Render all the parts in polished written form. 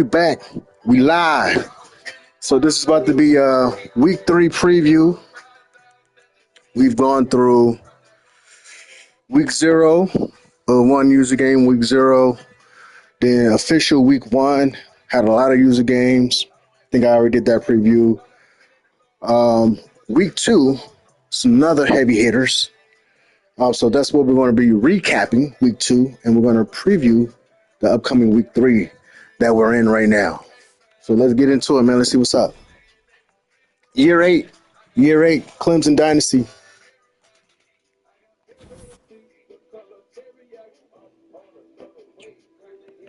We back. We live. So this is about to be week 3 preview. We've gone through week 0, one user game, week 0. Then official week 1 had a lot of user games. I think I already did that preview. Week 2, some another heavy hitters. So that's what we're going to be recapping week 2, and we're going to preview the upcoming week 3 that we're in right now. So let's get into it, man. Let's see what's up. Year 8, Clemson Dynasty.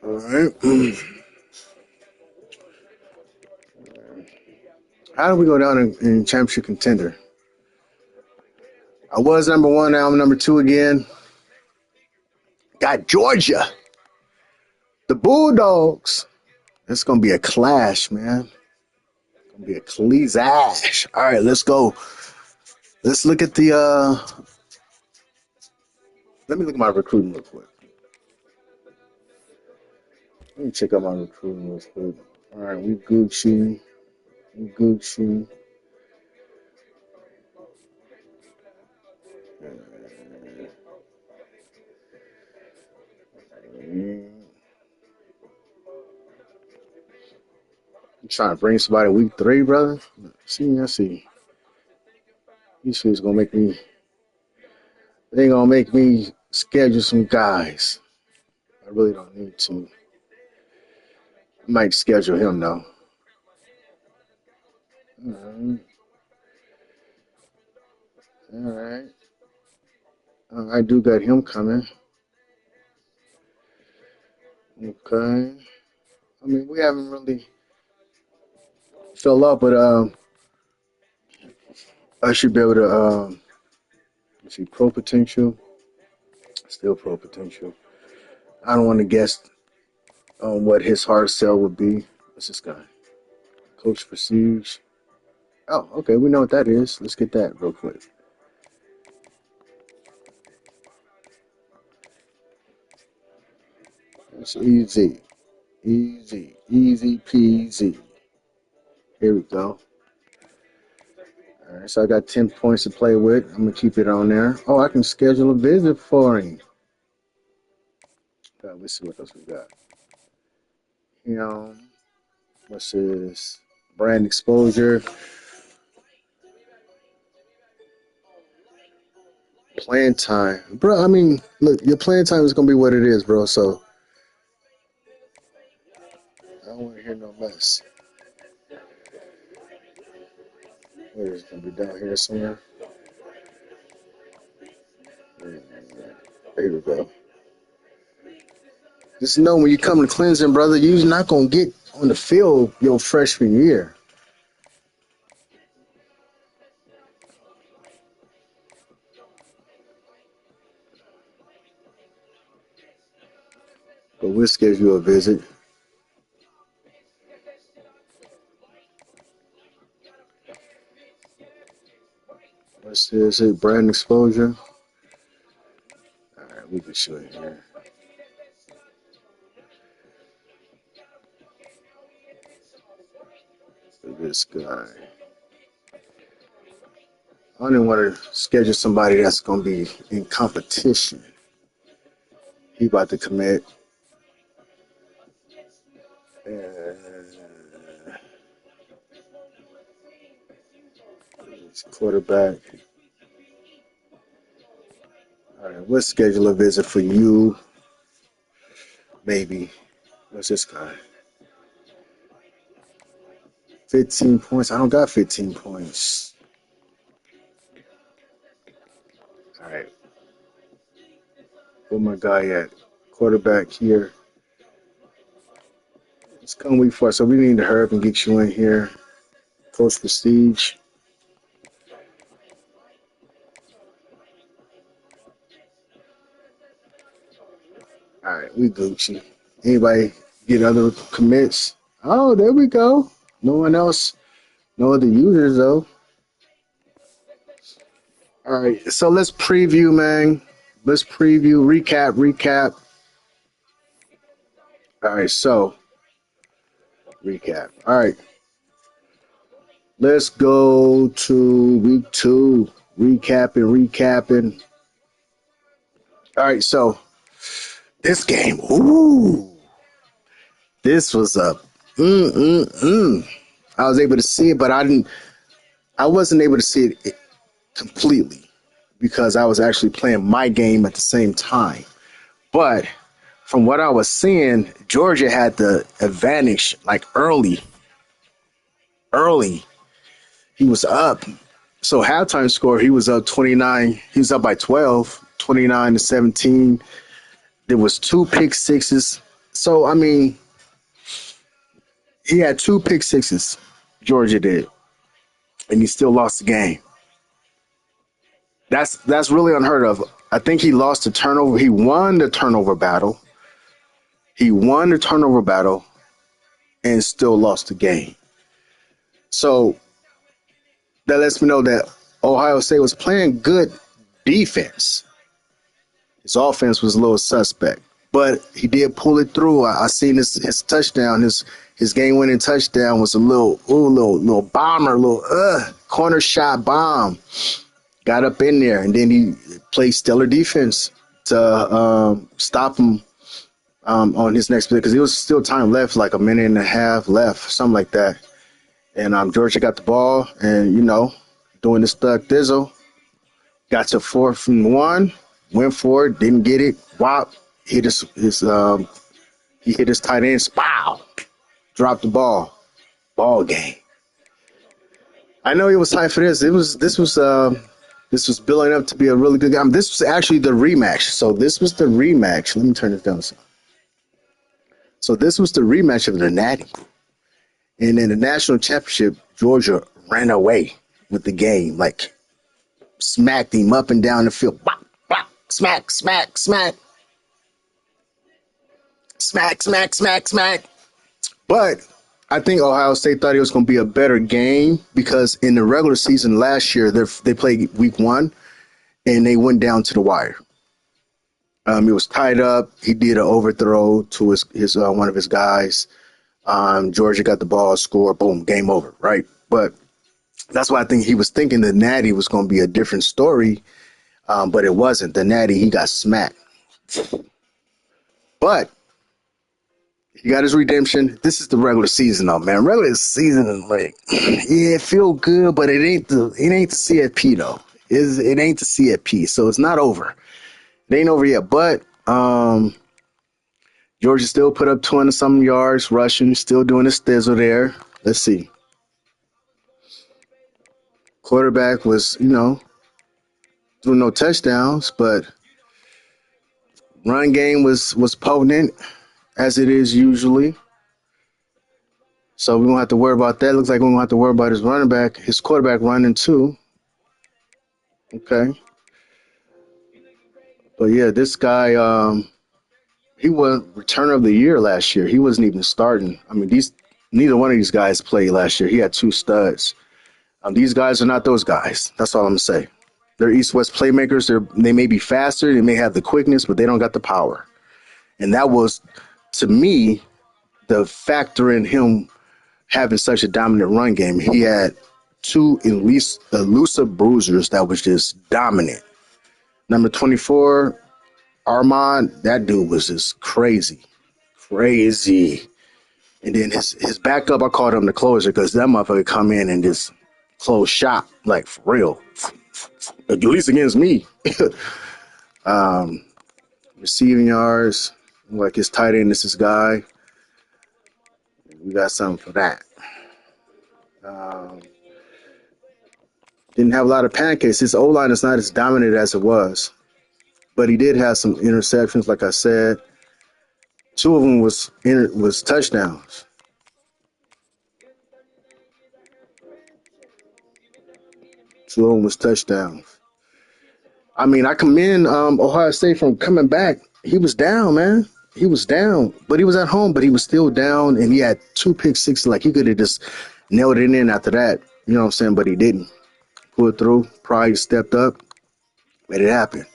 All right. How do we go down in championship contender? I was number 1, now I'm number 2 again. Got Georgia. The Bulldogs. It's going to be a clash, man. It's going to be a clash. All right, let's go. Let's look at the let me look at my recruiting real quick. Let me check out my recruiting real quick. All right, we Gucci. You trying to bring somebody week 3, brother? I see. These shit's gonna make me. They gonna make me schedule some guys. I really don't need to. I might schedule him though. All right. I do got him coming. Okay. I mean, we haven't really filled up, but I should be able to. Let's see, pro potential. Still pro potential. I don't want to guess on what his hard sell would be. What's this guy? Coach Prestige. Oh, okay. We know what that is. Let's get that real quick. It's easy. Easy peasy. Here we go. All right, so I got 10 points to play with. I'm going to keep it on there. Oh, I can schedule a visit for him. Let's see what else we got. What's this? Brand exposure. Playing time. Bro, I mean, look, your playing time is going to be what it is, bro. So I don't want to hear no mess. Where is it going to be down here somewhere? There we go. Just know when you come to Clemson, brother, you're not going to get on the field your freshman year. But we'll schedule a visit. What's this? Brand exposure. All right, we can show it here. This guy. I don't even want to schedule somebody that's going to be in competition. He about to commit. Quarterback. All right, we'll schedule a visit for you. Maybe. What's this guy? 15 points. I don't got 15 points. All right. Where my guy at? Quarterback here. It's come week 4, so we need to hurry up and get you in here. Coach Prestige. All right, we Gucci. Anybody get other commits? Oh, there we go. No one else. No other users, though. All right, so let's preview, man. Let's preview, recap. All right, so recap. All right. Let's go to week 2. Recapping. All right, so this game, this was a I was able to see it, but I wasn't able to see it completely because I was actually playing my game at the same time. But from what I was seeing, Georgia had the advantage like early. He was up. So halftime score, he was up 29. He was up by 12, 29-17. There was 2 pick sixes. So I mean, he had 2 pick sixes. Georgia did, and he still lost the game. That's really unheard of. I think he lost the turnover. He won the turnover battle. He won the turnover battle and still lost the game. So that lets me know that Ohio State was playing good defense. His offense was a little suspect, but he did pull it through. I seen his touchdown, his game winning touchdown was a little bomber, little corner shot bomb. Got up in there, and then he played stellar defense to stop him on his next play because there was still time left, like a minute and a half left, something like that. And Georgia got the ball, and doing this thug thizzle, got to 4th and 1, went for it, didn't get it. Wop, hit he hit his tight end, spow, dropped the ball game. I know it was time for this. This was building up to be a really good game. This was actually the rematch. So this was the rematch. Let me turn this down. So this was the rematch of the Natty. And in the national championship, Georgia ran away with the game, like smacked him up and down the field. Bop, bop, smack, smack, smack. Smack, smack, smack, smack. But I think Ohio State thought it was going to be a better game because in the regular season last year, they played week 1 and they went down to the wire. It was tied up. He did an overthrow to his one of his guys. Georgia got the ball, scored, boom, game over, right? But that's why I think he was thinking the Natty was going to be a different story, but it wasn't. The Natty, he got smacked. But he got his redemption. This is the regular season, though, man. Regular season is like, yeah, it feel good, but it ain't the CFP though. It ain't the CFP, so it's not over. It ain't over yet, but Georgia still put up 200-something yards rushing, still doing his thizzle there. Let's see. Quarterback was, threw no touchdowns, but run game was potent, as it is usually. So we won't have to worry about that. Looks like we won't have to worry about his quarterback running too. Okay. But yeah, this guy, he was returner of the year last year. He wasn't even starting. I mean, neither one of these guys played last year. He had 2 studs. These guys are not those guys. That's all I'm gonna say. They're East-West playmakers. They may be faster, they may have the quickness, but they don't got the power. And that was, to me, the factor in him having such a dominant run game. He had 2 elusive bruisers that was just dominant. Number 24, Armand, that dude was just crazy. And then his backup, I called him the closer because that motherfucker come in and just close shop, like for real. At least against me. Receiving yards, like his tight end is this guy. We got something for that. Didn't have a lot of pancakes. His O-line is not as dominant as it was. But he did have some interceptions, like I said. 2 of them was touchdowns. 2 of them was touchdowns. I mean, I commend Ohio State from coming back. He was down, man. He was down, but he was at home, but he was still down, and he had 2 pick sixes. Like, he could have just nailed it in after that. You know what I'm saying? But he didn't. Pulled through. Probably stepped up. Made it happen.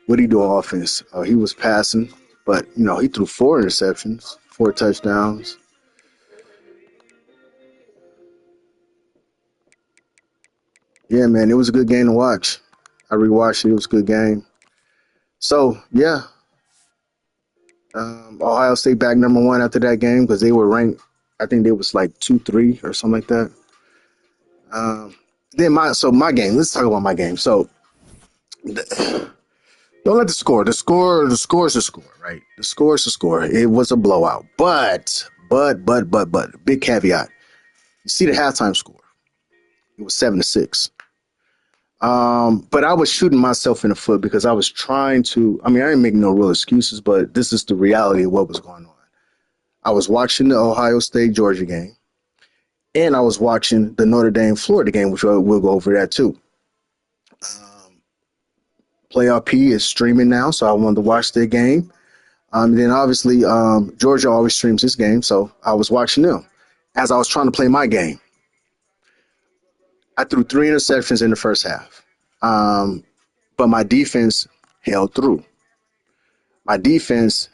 What did he do on offense? He was passing, but, he threw 4 interceptions, 4 touchdowns. Yeah, man, it was a good game to watch. I rewatched it. It was a good game. So yeah, Ohio State back number one after that game because they were ranked. I think they was like 2-3 or something like that. Um, then my game. Let's talk about my game. So don't let the score. The score is the score, right? The score is the score. It was a blowout, but big caveat. You see the halftime score. It was 7-6. But I was shooting myself in the foot because I was trying to. I mean, I ain't making no real excuses, but this is the reality of what was going on. I was watching the Ohio State Georgia game, and I was watching the Notre Dame Florida game, which we'll go over that too. Um, Playoff P is streaming now, so I wanted to watch their game. Then obviously Georgia always streams this game, so I was watching them. As I was trying to play my game, I threw 3 interceptions in the first half, but my defense held through. My defense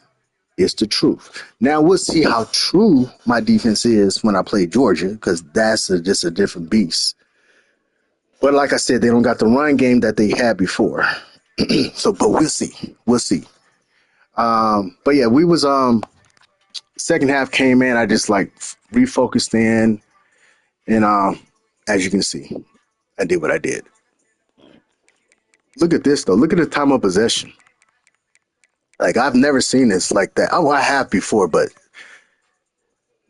is the truth. Now we'll see how true my defense is when I play Georgia, because just a different beast. But like I said, they don't got the run game that they had before. So, but we'll see. We'll see. But yeah, we was second half came in. I just like refocused in, and as you can see, I did what I did. Look at this though. Look at the time of possession. Like I've never seen this like that. Oh, I have before, but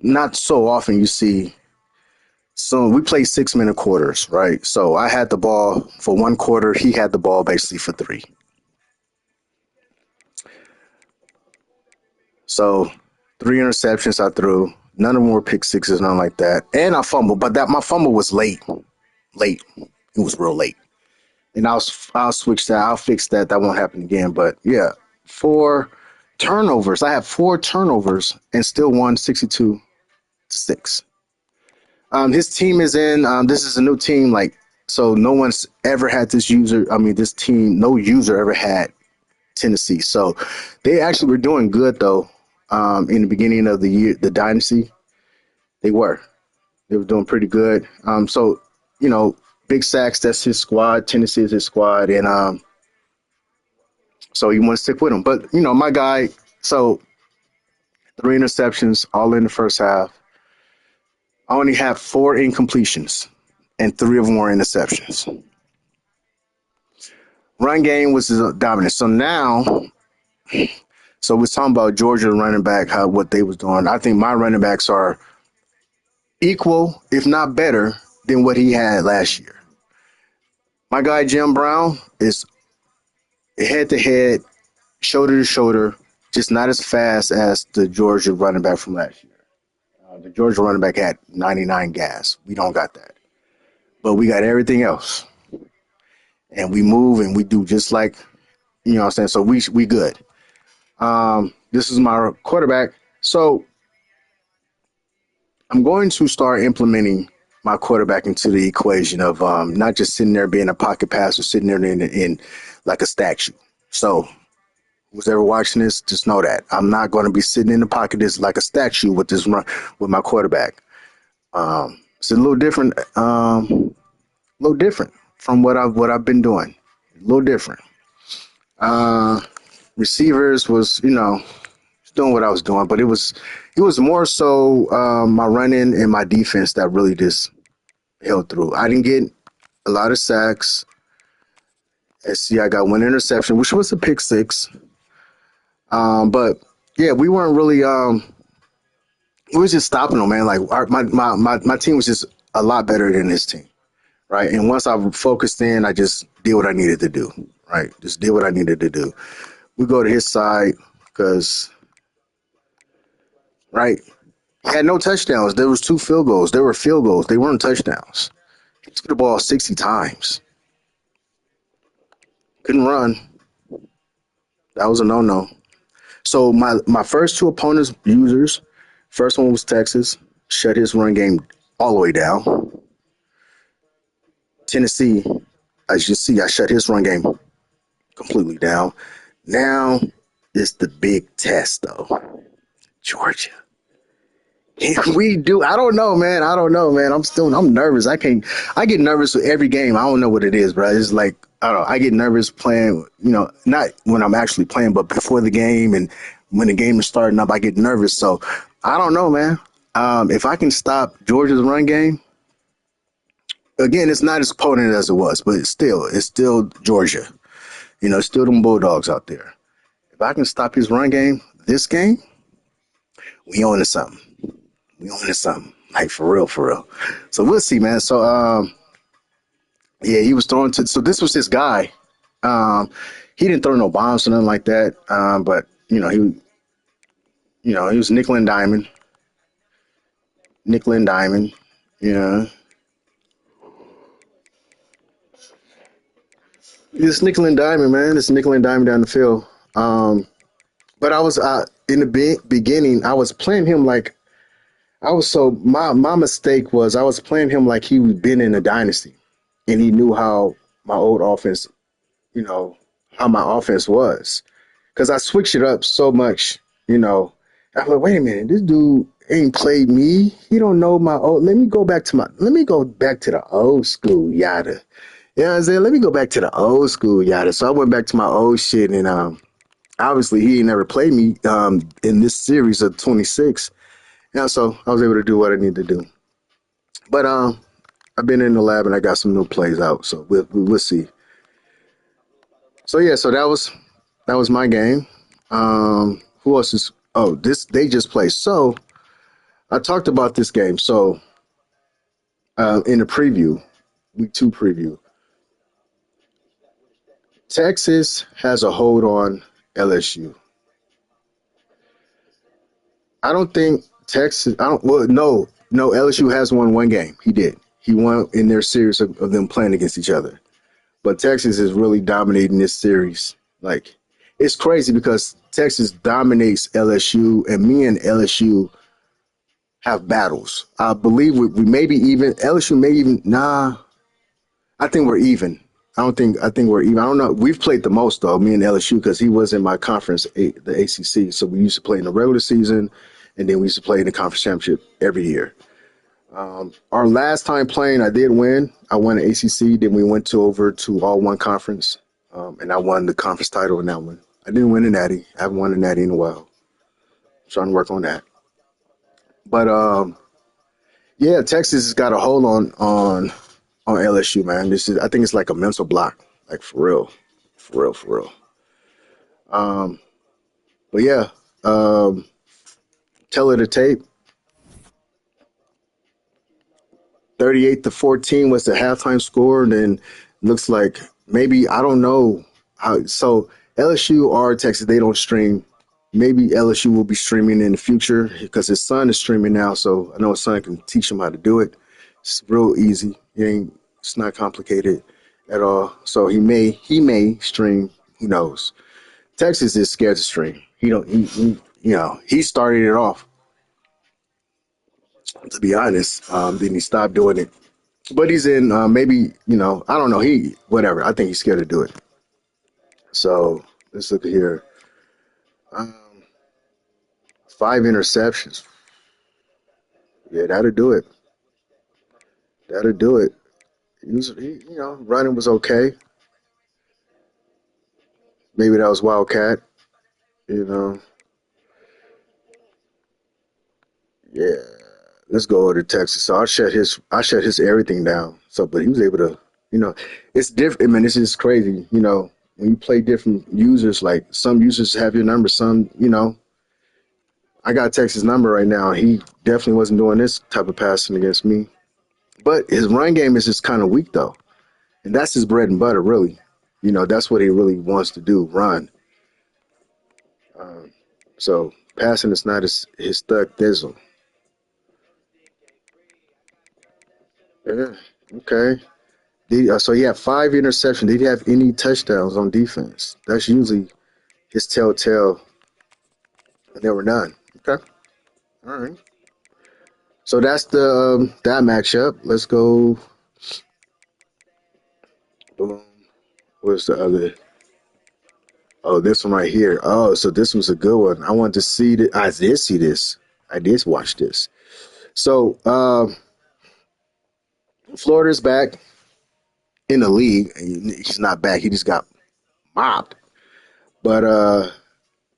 not so often you see. So we played 6 minute quarters, right? So I had the ball for one quarter. He had the ball basically for three. So 3 interceptions I threw. None of them were pick sixes, nothing like that. And I fumbled, but that my fumble was late. Late. It was real late. And I'll switch that. I'll fix that. That won't happen again. But yeah, 4 turnovers. I had 4 turnovers and still won 62-6. His team is in. This is a new team. Like so, no one's ever had this user. I mean, this team. No user ever had Tennessee. So they actually were doing good though. In the beginning of the year, the Dynasty, they were. They were doing pretty good. So you know, Big Sacks, that's his squad. Tennessee is his squad, and so you want to stick with him. But you know, my guy. So 3 interceptions, all in the first half. I only have 4 incompletions, and 3 of them were interceptions. Run game was dominant. So now, so we're talking about Georgia running back, how what they was doing. I think my running backs are equal, if not better, than what he had last year. My guy Jim Brown is head to head, shoulder to shoulder, just not as fast as the Georgia running back from last year. The Georgia running back had 99 gas. We don't got that, but we got everything else, and we move and we do just like you know what I'm saying. So we good. This is my quarterback. So I'm going to start implementing my quarterback into the equation of not just sitting there being a pocket passer, sitting there in like a statue. So who's ever watching this, just know that I'm not going to be sitting in the pocket just like a statue with this run with my quarterback. It's a little different from what I've been doing. A little different. Uh, Receivers was doing what I was doing, but it was more so my running and my defense that really just held through. I didn't get a lot of sacks. Let's see, I got 1 interception, which was a pick six. But yeah, we weren't really. We was just stopping them, man. Like my team was just a lot better than his team, right? And once I focused in, I just did what I needed to do, right? Just did what I needed to do. We go to his side because, right, he had no touchdowns. There was 2 field goals. There were field goals. They weren't touchdowns. He took the ball 60 times. Couldn't run. That was a no-no. So my first 2 opponents users, first one was Texas, shut his run game all the way down. Tennessee, as you see, I shut his run game completely down. Now it's the big test though. Georgia. We do. I don't know, man. I don't know, man. I'm nervous. I get nervous with every game. I don't know what it is, bro. It's like, I don't know. I get nervous playing, not when I'm actually playing, but before the game and when the game is starting up, I get nervous. So I don't know, man. If I can stop Georgia's run game, again, it's not as potent as it was, but it's still Georgia. It's still them Bulldogs out there. If I can stop his run game, this game, we own to something. We on to something. Like for real, for real. So we'll see, man. So yeah, he was throwing to so this was his guy. Um he didn't throw no bombs or nothing like that. But he was nickel and diamond, you know. This nickel and diamond, man. This nickel and diamond down the field. But I was in the beginning, I was playing him like I was so my mistake was I was playing him like he was been in a dynasty and he knew how my old offense, you know, how my offense was. Because I switched it up so much, you know. I'm like, wait a minute, this dude ain't played me. He don't know my old. Let me go back to the old school yada. You know what I'm saying? Let me go back to the old school yada. So I went back to my old shit, and obviously he ain't never played me in this series of 26. Yeah, so I was able to do what I need to do. But I've been in the lab and I got some new plays out, so we'll see. So yeah, so that was my game. Who else is? Oh, this they just played. So I talked about this game. So in the preview, week 2 preview, Texas has a hold on LSU. I don't think Texas. I don't. Well, no. LSU has won one game. He did. He won in their series of them playing against each other. But Texas is really dominating this series. Like it's crazy because Texas dominates LSU, and me and LSU have battles. I believe we may be even. LSU may even. Nah, I think we're even. I think we're even. I don't know. We've played the most though, me and LSU, because he was in my conference, the ACC. So we used to play in the regular season, and then we used to play in the conference championship every year. Our last time playing, I did win. I won the ACC. Then we went to over to all one conference, and I won the conference title in that one. I didn't win a natty. I haven't won a natty in a while. I'm trying to work on that. But yeah, Texas has got a hold on LSU, man. I think it's like a mental block, like for real, for real, for real. Um, but yeah, um, tell her to tape. 38-14 was the halftime score. And then looks like maybe I don't know how. So LSU or Texas, they don't stream. Maybe LSU will be streaming in the future because his son is streaming now. So I know his son can teach him how to do it. It's real easy. It's not complicated at all. So he may stream. Who knows? Texas is scared to stream. He don't. He started it off. To be honest, then he stopped doing it. But he's in maybe I don't know, he whatever. I think he's scared to do it. So let's look here. Um, 5 interceptions. Yeah, that'll do it. That'll do it. Running was okay. Maybe that was Wildcat. You know, yeah. Let's go over to Texas. So I shut his everything down. So, but he was able to, you know, it's different. I mean, this is crazy. When you play different users, like some users have your number, some, I got Texas number right now. He definitely wasn't doing this type of passing against me. But his run game is just kind of weak though, and that's his bread and butter, really. That's what he really wants to do, run. Um, so passing is not his thug thizzle. Yeah. Okay. So he had 5 interceptions. Did he have any touchdowns on defense? That's usually his telltale. And there were none. Okay. All right. So that's that matchup. Let's go. Boom. What's the other? Oh, this one right here. Oh, so this was a good one. I wanted to see that. I did see this. I did watch this. So Florida's back in the league. He's not back. He just got mopped. But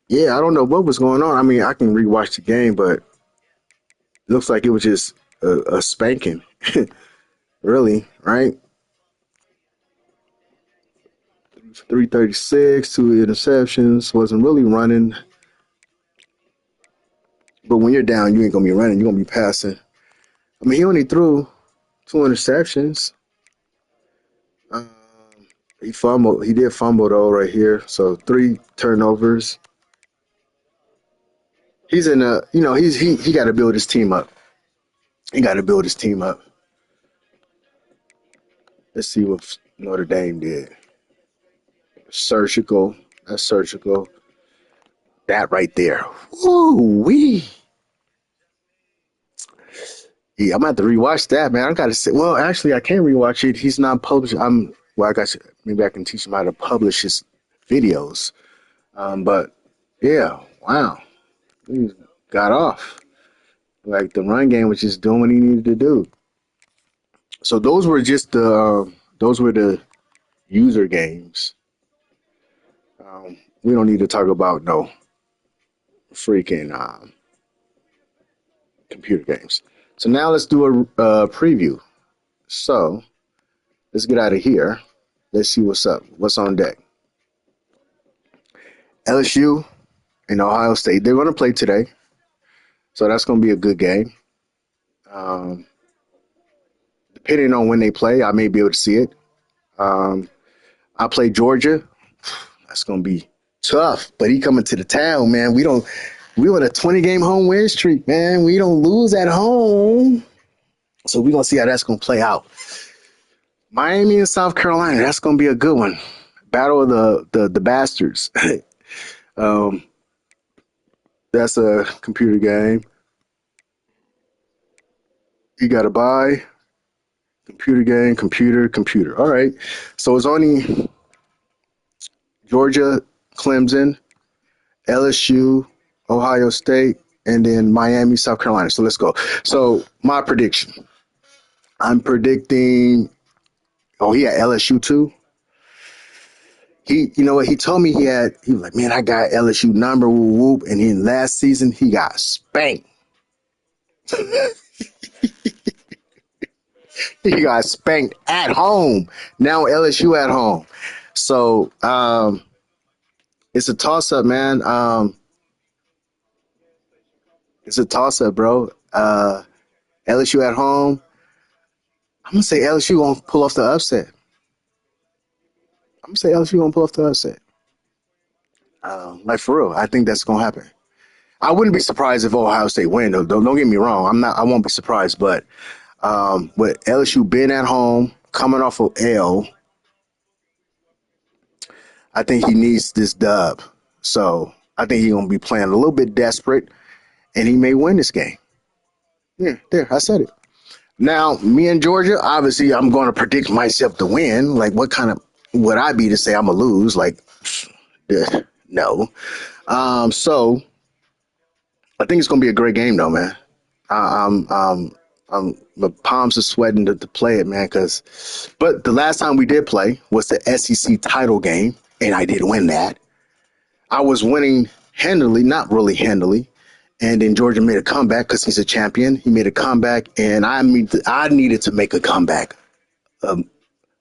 yeah, I don't know what was going on. I mean, I can rewatch the game, but it looks like it was just a spanking, really, right? 336, two interceptions, wasn't really running. But when you're down, you ain't gonna be running. You're gonna be passing. I mean, he only threw two interceptions. Um, he fumbled. He did fumble though, right here. So three turnovers. He's in a, he got to build his team up. He got to build his team up. Let's see what Notre Dame did. Surgical. That's surgical. That right there. Woo wee. Yeah, I'm gonna have to rewatch that, man. I gotta say, well, actually, I can't rewatch it. He's not published. Well, I guess maybe I can teach him how to publish his videos. But yeah, wow, he got off. Like the run game was just doing what he needed to do. So those were the user games. We don't need to talk about no freaking computer games. So now let's do a preview. So let's get out of here. Let's see what's up. What's on deck? LSU and Ohio State. They're going to play today, so that's going to be a good game. Um, Depending on when they play, I may be able to see it. Um, I play Georgia. That's going to be tough, but he coming to the town, man. We on a 20-game home win streak, man. We don't lose at home. So we're going to see how that's going to play out. Miami and South Carolina, that's going to be a good one. Battle of the bastards. um, that's a computer game. You got to buy computer game, computer. All right. So it's only Georgia, Clemson, LSU, Ohio State, and then Miami, South Carolina. So let's go. So my prediction. I'm predicting. Oh, he had LSU too. You know what? He told me he was like, man, I got LSU number, whoop, whoop. And then last season, he got spanked. He got spanked at home. Now LSU at home. So it's a toss up, man. It's a toss up, bro. LSU at home. I'm gonna say LSU gonna pull off the upset. I'm gonna say LSU gonna pull off the upset. Like for real, I think that's gonna happen. I wouldn't be surprised if Ohio State win. Though. Don't get me wrong. I'm not. I won't be surprised. But with LSU being at home, coming off of L, I think he needs this dub. So I think he's gonna be playing a little bit desperate, and he may win this game. Yeah, there. I said it. Now, me and Georgia, obviously, I'm going to predict myself to win. Like, what kind of would I be to say I'm gonna lose? Like, no. So I think it's gonna be a great game, though, man. My palms are sweating to play it, man. But the last time we did play was the SEC title game, and I did win that. I was winning handily, not really handily, and then Georgia made a comeback because he's a champion. He made a comeback, and I needed to make a comeback, a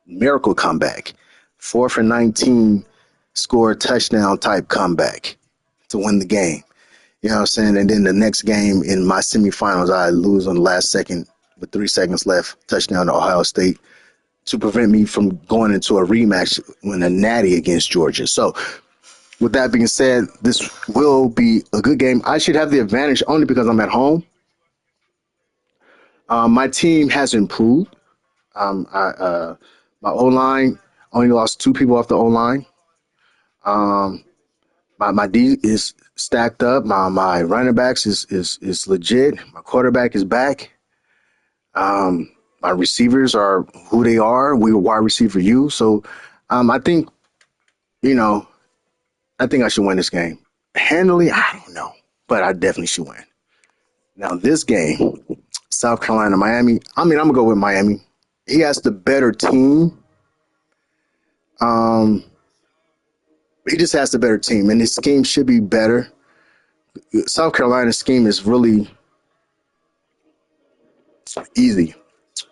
miracle comeback, 4 for 19, score a touchdown type comeback to win the game. You know what I'm saying? And then the next game in my semifinals, I lose on the last second with 3 seconds left, touchdown to Ohio State to prevent me from going into a rematch when a natty against Georgia. So with that being said, this will be a good game. I should have the advantage only because I'm at home. My team has improved. My O line only lost two people off the O line. Um, my D is stacked up. My running backs is legit. My quarterback is back. My receivers are who they are. We were wide receiver U. So I think, you know, I think I should win this game. Handily, I don't know, but I definitely should win. Now this game, South Carolina, Miami. I mean, I'm gonna go with Miami. He has the better team. Um, he just has the better team, and his scheme should be better. South Carolina's scheme is really easy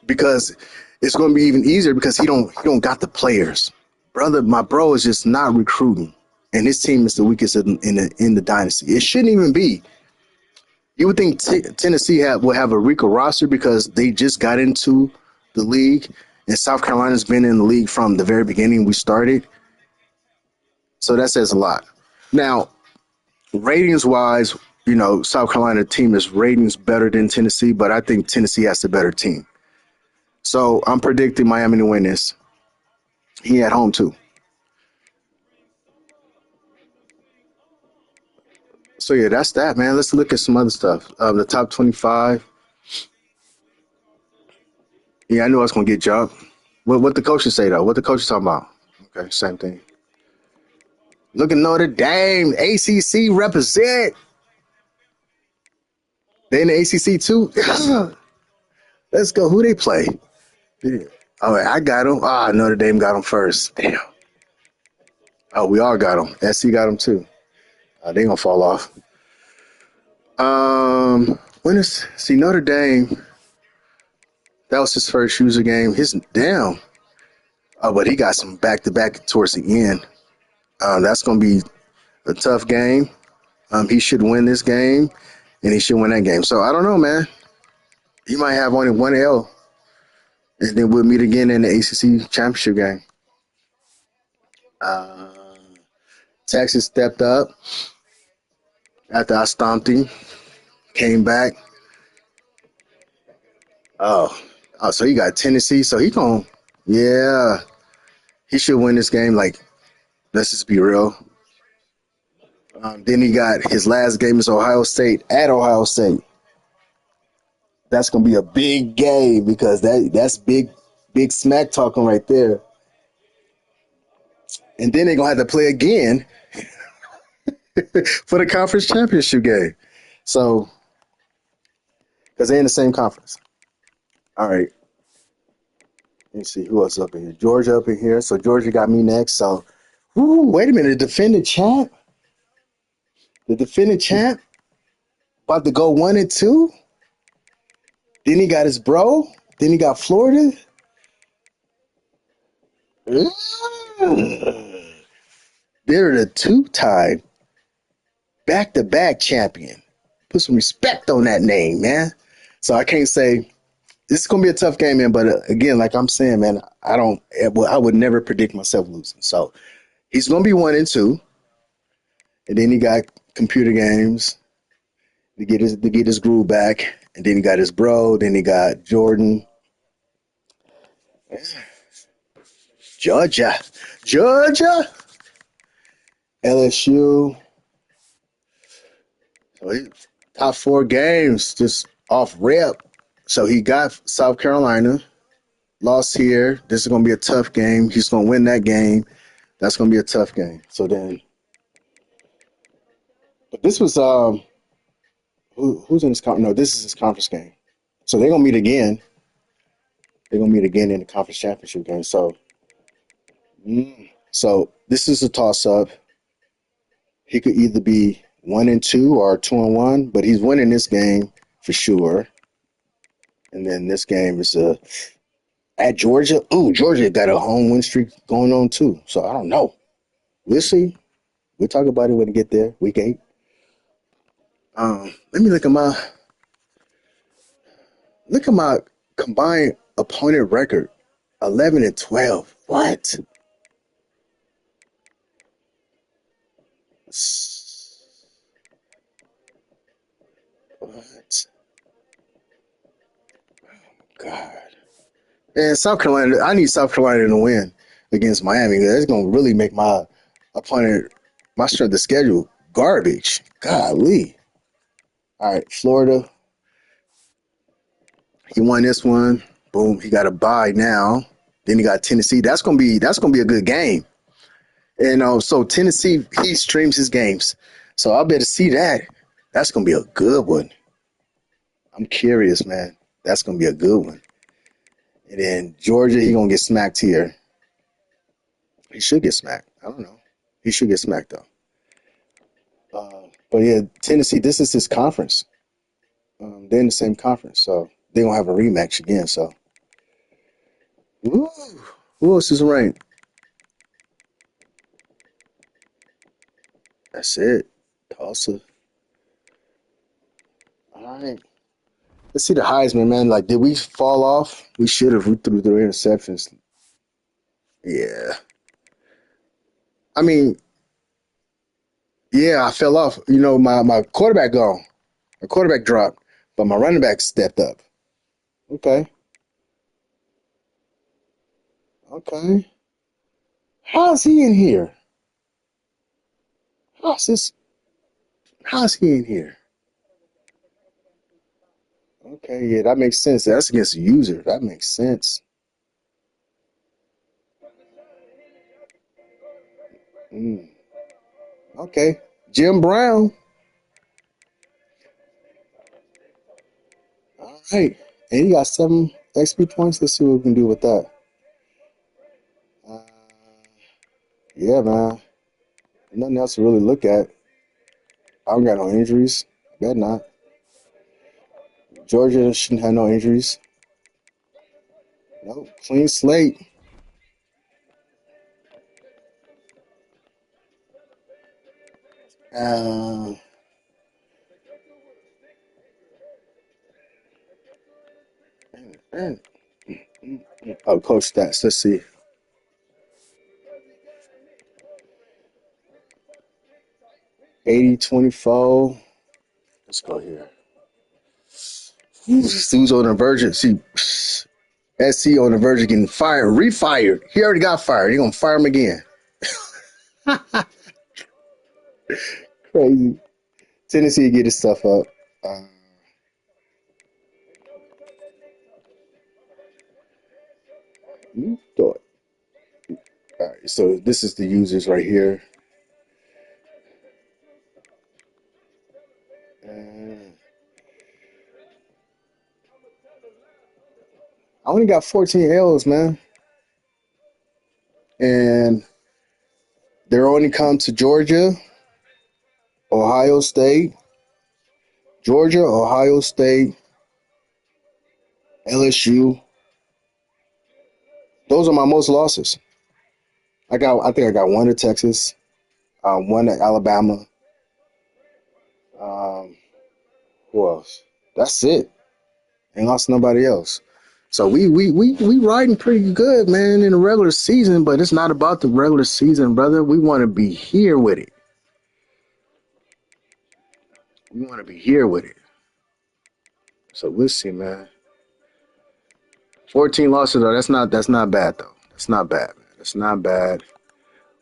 because it's going to be even easier because he don't got the players. Brother, my bro is just not recruiting, and his team is the weakest in the dynasty. It shouldn't even be. You would think Tennessee will have a weaker roster because they just got into the league, and South Carolina's been in the league from the very beginning we started. So that says a lot. Now, ratings wise, South Carolina team is ratings better than Tennessee, but I think Tennessee has the better team. So I'm predicting Miami to win this. He at home too. So yeah, that's that, man. Let's look at some other stuff. The top 25. Yeah, I knew I was gonna get jumped. What the coaches say though? What the coaches talking about? Okay, same thing. Look at Notre Dame, ACC represent. They in the ACC too. Let's go. Who they play? Yeah. All right, I got them. Notre Dame got them first. Damn. Oh, we all got them. SC got them too. They gonna fall off. Notre Dame. That was his first user game. His damn. Oh, but he got some back to back towards the end. That's gonna be a tough game. He should win this game, and he should win that game. So I don't know, man. He might have only one L, and then we'll meet again in the ACC championship game. Uh, Texas stepped up after I stomped him. Came back. Oh, so he got Tennessee. So he going, yeah, he should win this game. Like, let's just be real. Then he got his last game is Ohio State at Ohio State. That's gonna be a big game because that's big smack talking right there. And then they're gonna have to play again for the conference championship game. So, because they're in the same conference. All right. Let me see who else up in here. Georgia up in here. So Georgia got me next. So, wait a minute. The defending champ about to go 1-2. Then he got his bro. Then he got Florida. They're the two-time back-to-back champion. Put some respect on that name, man. So I can't say this is gonna be a tough game, man. But again, like I'm saying, man, I would never predict myself losing. So he's gonna be 1-2, and then he got computer games to get his groove back, and then he got his bro. Then he got Jordan, Georgia, LSU. So top 4 games just off rip. So he got South Carolina, lost here. This is going to be a tough game. He's going to win that game. That's going to be a tough game. So then, but this was who's in this conference? No, this is his conference game. So they're going to meet again. They're going to meet again in the conference championship game. So this is a toss up. He could either be 1-2 or 2-1, but he's winning this game for sure. And then this game is at Georgia. Ooh, Georgia got a home win streak going on too. So I don't know. We'll see. We'll talk about it when we get there. Week 8. Let me look at my combined opponent record. 11-12. What? What? God. And South Carolina, I need South Carolina to win against Miami. That's going to really make my opponent, my strength of schedule, garbage. Golly. All right, Florida. He won this one. Boom. He got a bye now. Then he got Tennessee. That's gonna be a good game. And so Tennessee, he streams his games. So I'll better see that. That's gonna be a good one. I'm curious, man. That's gonna be a good one. And then Georgia, he gonna get smacked here. He should get smacked. I don't know. He should get smacked though. But yeah, Tennessee, this is his conference. They're in the same conference, so they're gonna have a rematch again. So, woo. Who else is ranked? That's it. Tulsa. All right. Let's see the Heisman, man. Like, did we fall off? We should have. We threw the interceptions. Yeah. I mean, yeah, I fell off. My quarterback gone. My quarterback dropped, but my running back stepped up. Okay. Okay. How's he in here? How's this? How's he in here? Okay, yeah, that makes sense. That's against the user. That makes sense. Mm, okay. Jim Brown. All right. And he got 7 XP points. Let's see what we can do with that. Uh, yeah, man. Nothing else to really look at. I don't got no injuries. Bet not. Georgia shouldn't have no injuries. No, clean slate. Uh, oh, coach stats. Let's see. 80-24. Let's go here. This dude's on the verge of, see, SC on the verge of getting fired, refired. He already got fired. He gonna fire him again. Crazy. Tennessee get his stuff up. Uh, you thought. All right, so this is the users right here. Uh, I only got 14 L's, man, and they're only come to Georgia, Ohio State, Ohio State, LSU. Those are my most losses. I think I got one at Texas, one at Alabama. Um, who else? That's it. Ain't lost nobody else. So we riding pretty good, man, in the regular season, but it's not about the regular season, brother. We want to be here with it. We want to be here with it. So we'll see, man. 14 losses though. That's not bad though. That's not bad, man. That's not bad.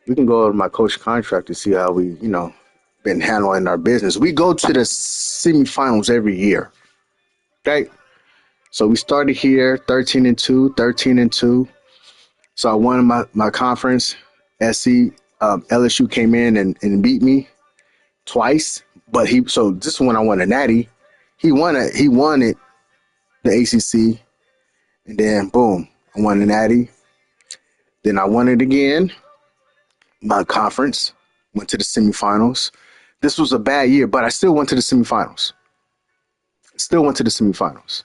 We can go over my coach contract to see how we, been handling our business. We go to the semifinals every year. Okay. So we started here 13-2, 13-2. So I won my conference. SC LSU came in and beat me twice. But so this is when I won a natty. He won it, the ACC, and then boom, I won the natty. Then I won it again, my conference, went to the semifinals. This was a bad year, but I still went to the semifinals. Still went to the semifinals.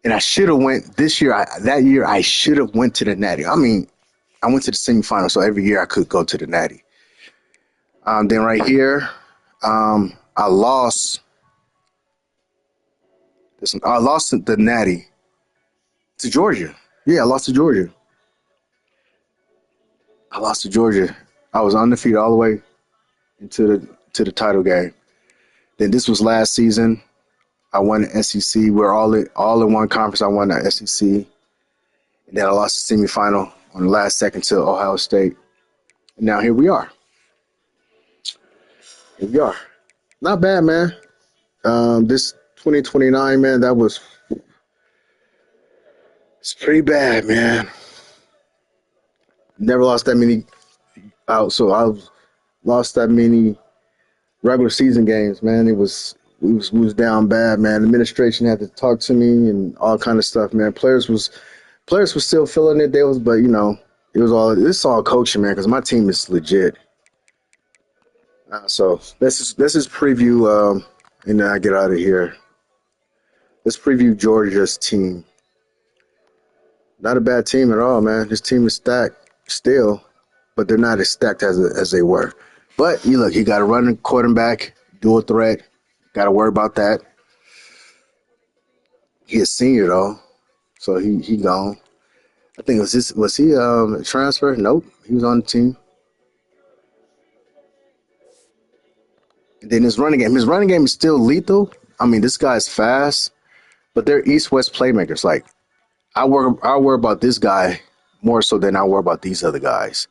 And I should have went this year. That year I should have went to the natty. I mean, I went to the semifinals, so every year I could go to the natty. Then right here, I lost. I lost the natty to Georgia. Yeah, I lost to Georgia. I lost to Georgia. I was undefeated all the way into the title game. Then this was last season. I won the SEC. We're all in one conference. I won the SEC. And then I lost the semifinal on the last second to Ohio State. And now here we are. Here we are. Not bad, man. This 2029, man, it's pretty bad, man. Never lost that many out, so I've lost that many regular season games, man. It was we was down bad, man. Administration had to talk to me and all kind of stuff, man. Players was still feeling it. They was, but it's all coaching, man. Because my team is legit. So let's just preview, and then I get out of here. Let's preview Georgia's team. Not a bad team at all, man. This team is stacked still, but they're not as stacked as they were. But you look, he got a running quarterback, dual threat. Got to worry about that. He a senior though, so he gone. I think was he a transfer? Nope, he was on the team. And then his running game is still lethal. I mean, this guy's fast, but they're East-West playmakers. Like I worry about this guy more so than I worry about these other guys.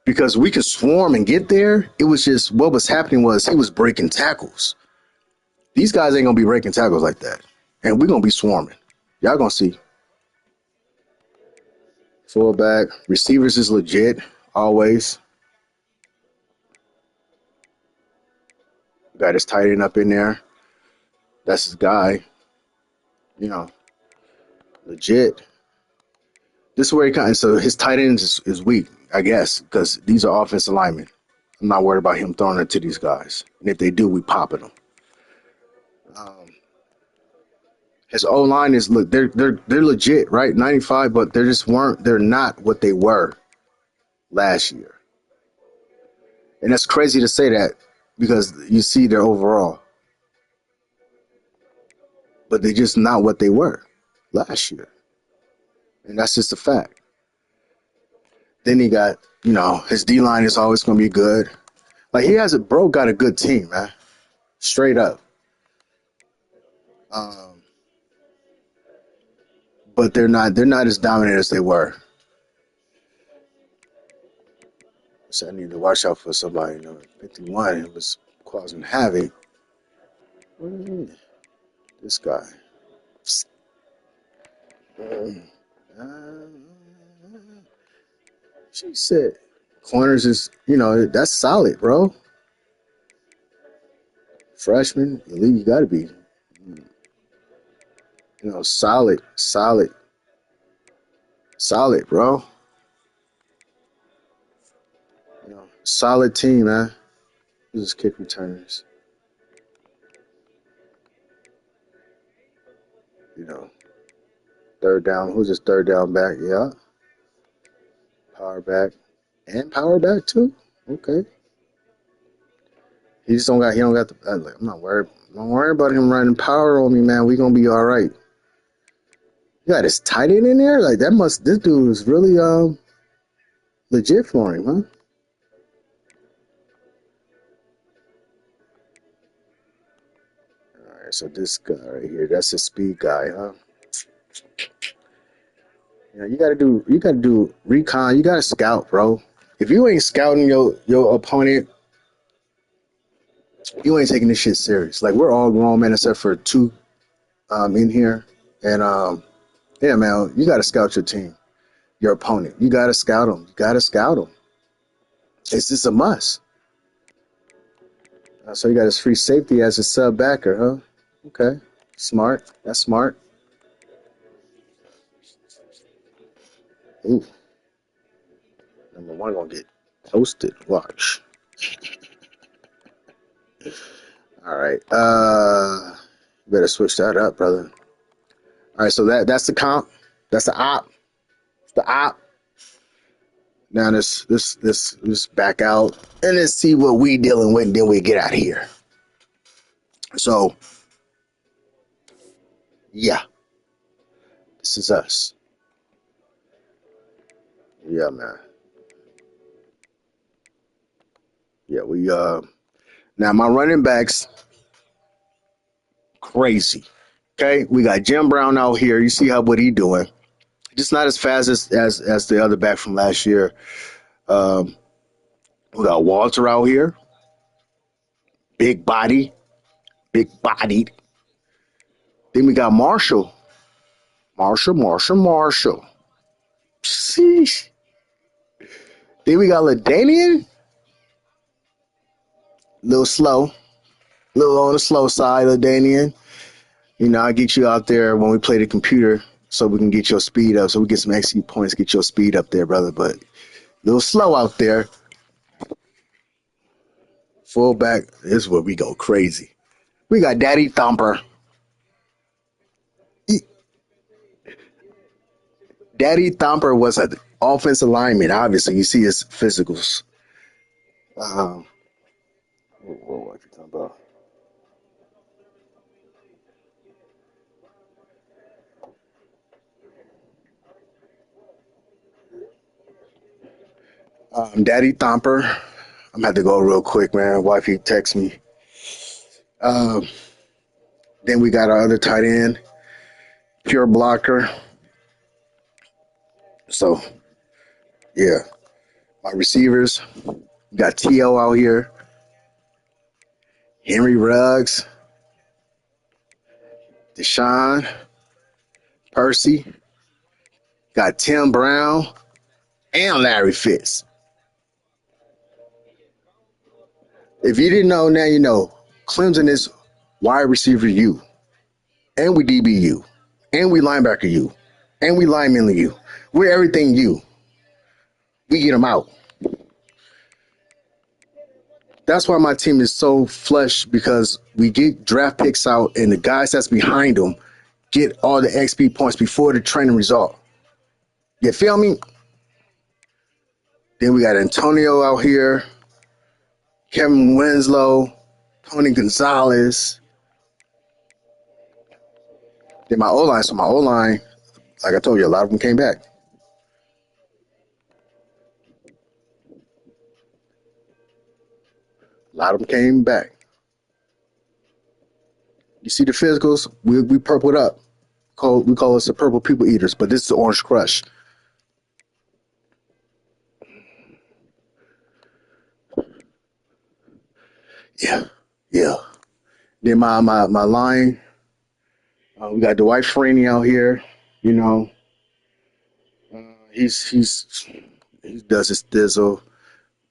Because we could swarm and get there. It was just what was happening was he was breaking tackles. These guys ain't gonna be breaking tackles like that. And we're gonna be swarming. Y'all gonna see. Fullback. Receivers is legit, always. Got his tight end up in there. That's his guy. You know, legit. This is where he kind of, so his tight end is weak, I guess, because these are offensive linemen. I'm not worried about him throwing it to these guys. And if they do, we popping them. His O line is look, they're legit, right? 95, but they're not what they were last year. And that's crazy to say that because you see their overall. But they're just not what they were last year. And that's just a fact. Then he got, his D line is always gonna be good. Like got a good team, man. Straight up. But they're not as dominant as they were. So I need to watch out for somebody. 51 was causing havoc. This guy. She said corners is, that's solid, bro. Freshman, elite, you gotta be, solid, bro. Solid team, man. This is kick returners. Third down. Who's this third down back? Yeah. Power back. And power back too? Okay. He don't got the, I'm not worried. Don't worry about him running power on me, man. We gonna be all right. You got his tight end in there? Like this dude is really legit for him, huh? All right, so this guy right here, that's his speed guy, huh? You gotta do recon. You gotta scout, bro. If you ain't scouting your opponent, you ain't taking this shit serious. Like we're all grown men except for two in here, and yeah, man, you gotta scout your team, your opponent. You gotta scout them. You gotta scout them. It's just a must. So you got his free safety as a sub backer, huh? Okay, smart. That's smart. Ooh. Number one gonna get toasted. Watch. All right. Better switch that up, brother. All right, so that's the comp. That's the op. It's the op. Now let's back out and let's see what we dealing with, and then we get out of here. So yeah. This is us. Yeah, man. Yeah, we now my running backs crazy. Okay, we got Jim Brown out here. You see what he doing? Just not as fast as the other back from last year. We got Walter out here, big body, big bodied. Then we got Marshall. Sheesh. Then we got LaDainian, a little slow. A little on the slow side of Danian. You know, I get you out there when we play the computer so we can get your speed up, so we get some XP points, get your speed up there, brother. But a little slow out there. Fullback, this is where we go crazy. We got Daddy Thumper. Daddy Thumper was an offensive lineman. Obviously, you see his physicals. Um, what you talking about? Daddy Thumper. I'm gonna have to go real quick, man. Wifey text me. Um, then we got our other tight end, pure blocker. So yeah, my receivers. We got T.O. out here, Henry Ruggs, Deshaun, Percy. Got Tim Brown and Larry Fitz. If you didn't know, now you know. Clemson is wide receiver U, and we DB and we linebacker U, and we lineman U. We're everything U. We get them out. That's why my team is so flush, because we get draft picks out, and the guys that's behind them get all the XP points before the training result. You feel me? Then we got Antonio out here, Kevin Winslow, Tony Gonzalez. Then my O-line. So my O-line, like I told you, a lot of them came back. A lot of them came back. You see the physicals? We purpled up. We call us the purple people eaters, but this is the orange crush. Yeah, yeah. Then my line, we got Dwight Freeney out here. You know, he does his thizzle.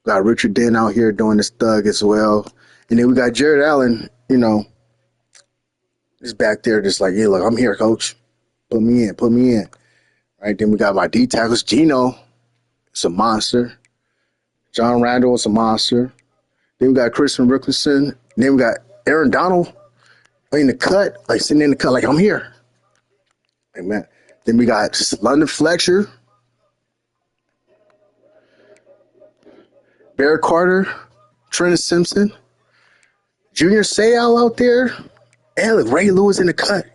Got Richard Dent out here doing his thug as well, and then we got Jared Allen. You know, he's back there just like, yeah, look, I'm here, coach. Put me in. Right, then we got my D tackles. Gino, it's a monster. John Randall is a monster. Then we got Christian Rickerson. Then we got Aaron Donald in the cut, like sitting in the cut, like I'm here. Amen. Then we got London Fletcher, Barrett Carter, Trent Simpson, Junior Seau out there, and look, Ray Lewis in the cut,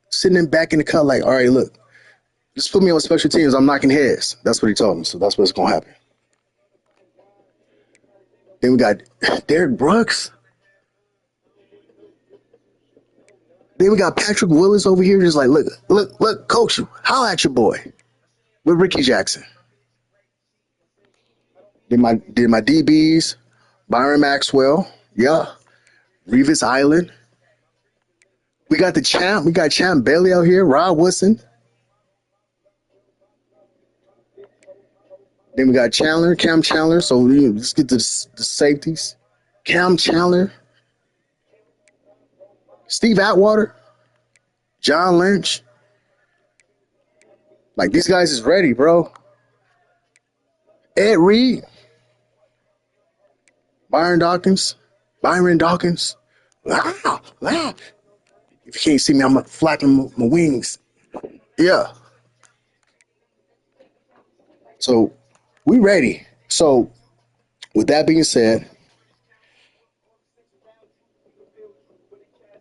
sitting back in the cut, like, all right, look, just put me on special teams. I'm knocking heads. That's what he told me. So that's what's gonna happen. Then we got Derek Brooks. Then we got Patrick Willis over here, just like, look, coach, holla at your boy with Ricky Jackson. Did my DBs, Byron Maxwell, yeah, Revis Island. We got Champ Bailey out here, Rod Woodson. Then we got Cam Chandler. So let's get to the safeties. Cam Chandler, Steve Atwater, John Lynch. Like, these guys is ready, bro. Ed Reed, Byron Dawkins. Wow. If you can't see me, I'm flapping my wings. Yeah. So we ready. So with that being said,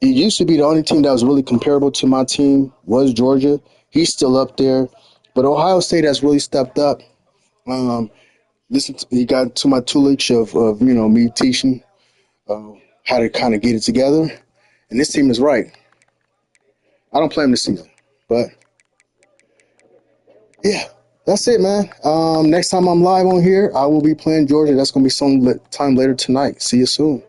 it used to be the only team that was really comparable to my team was Georgia. He's still up there, but Ohio State has really stepped up. You got to my tutelage of me teaching how to kind of get it together, and this team is right. I don't play them this season, but yeah, that's it, man. Next time I'm live on here, I will be playing Georgia. That's gonna be some time later tonight. See you soon.